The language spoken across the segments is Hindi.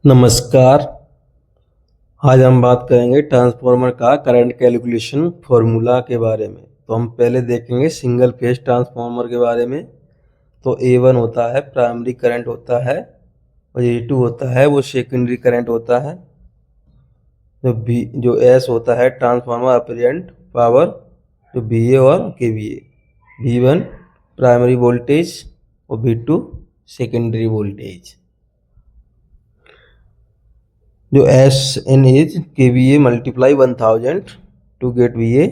नमस्कार। आज हम बात करेंगे ट्रांसफार्मर का करंट कैलकुलेशन फॉर्मूला के बारे में। तो हम पहले देखेंगे सिंगल फेज ट्रांसफार्मर के बारे में। तो A1 होता है प्राइमरी करंट होता है और A2 होता है वो सेकेंडरी करंट होता है। जो S होता है ट्रांसफार्मर अपेरेंट पावर, जो VA और KVA। V1 प्राइमरी वोल्टेज और V2 सेकेंडरी वोल्टेज। जो SN is KVA multiply 1000 to get VA।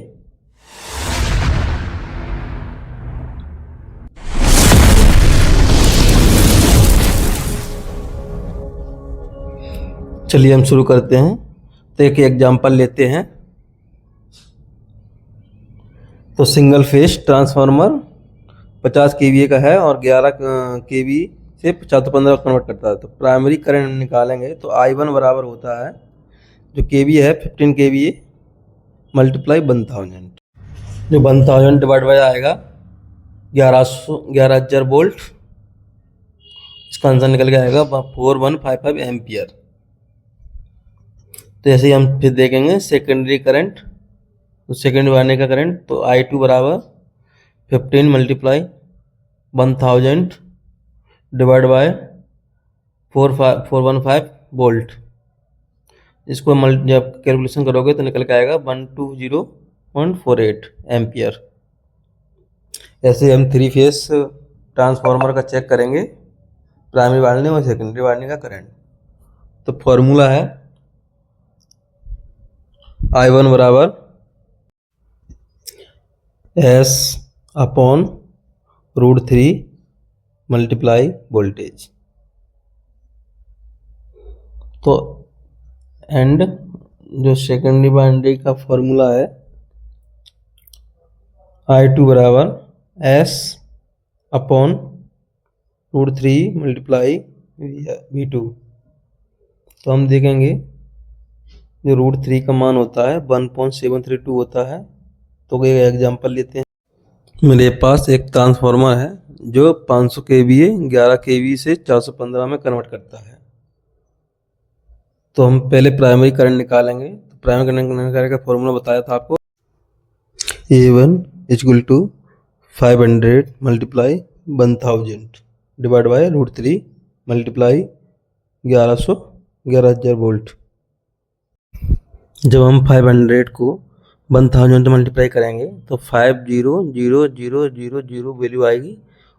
चलिए हम शुरू करते हैं। तो एक एग्जांपल लेते हैं। तो सिंगल फेज ट्रांसफार्मर 50 KVA का है और 11 KV से 415 कन्वर्ट करता है। तो प्राइमरी करंट निकालेंगे तो I1 बराबर होता है, जो KV है 15 KVA मल्टीप्लाई 1000। जो 1000 डिवाइड बाय आएगा 11,000 वोल्ट। इसका आंसर निकल के आएगा 4155 एम्पियर। तो ऐसे ही हम फिर देखेंगे सेकेंडरी करंट। तो सेकेंडरी वाले का करंट तो I2 बराबर 15 मल्टीप्लाई 1000 डिवाइड बाय 415 वोल्ट। इसको जब कैलकुलेशन करोगे तो निकल के आएगा 120.48 एम्पियर। ऐसे हम 3 फेज ट्रांसफार्मर का चेक करेंगे, प्राइमरी वाइंडिंग और सेकेंडरी वाइंडिंग का करंट। तो फॉर्मूला है I1 बराबर S अपॉन √3 मल्टीप्लाई वोल्टेज। तो एंड जो सेकेंडरी वाइंडिंग का फॉर्मूला है I2 बराबर S अपॉन √3 मल्टीप्लाई V2। तो हम देखेंगे जो √3 का मान होता है 1.732 होता है। तो एक एग्जांपल लेते हैं। मेरे पास एक ट्रांसफार्मर है जो 500 KVA 11 KV से 415 में कन्वर्ट करता है। तो हम पहले प्राइमरी करंट निकालेंगे। तो प्राइमरी करंट निकालने का फॉर्मूला बताया था आपको, A1 equal to 500 multiply 1000 divide by √3 multiply 11,000 volt. जब हम 500 को 1000 मल्टीप्लाई करेंगे तो 500000 वैल्यू आएगी।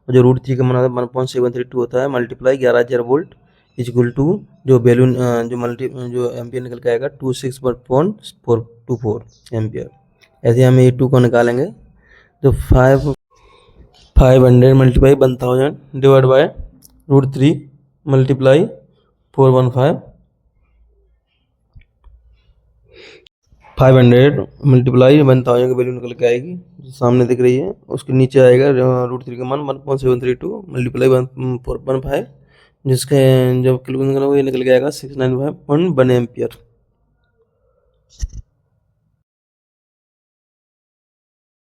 और जो √3 का मान 1.732 होता है मल्टीप्लाई 11,000 वोल्ट इक्वल टू जो वैल्यू जो एम्पियर निकल के आएगा 26.424 एम्पियर। ऐसे हम A2 को निकालेंगे। तो 500 multiply 1000 divide by √3 multiply 415। 500 multiply 1000 की वैल्यू निकल के आएगी जो सामने दिख रही है। उसके नीचे आएगा √3 का मान 1.732 मल्टीप्लाई 415, जिसके जब कैलकुलेशन करोगे ये निकल के आएगा 695.1 एम्पियर।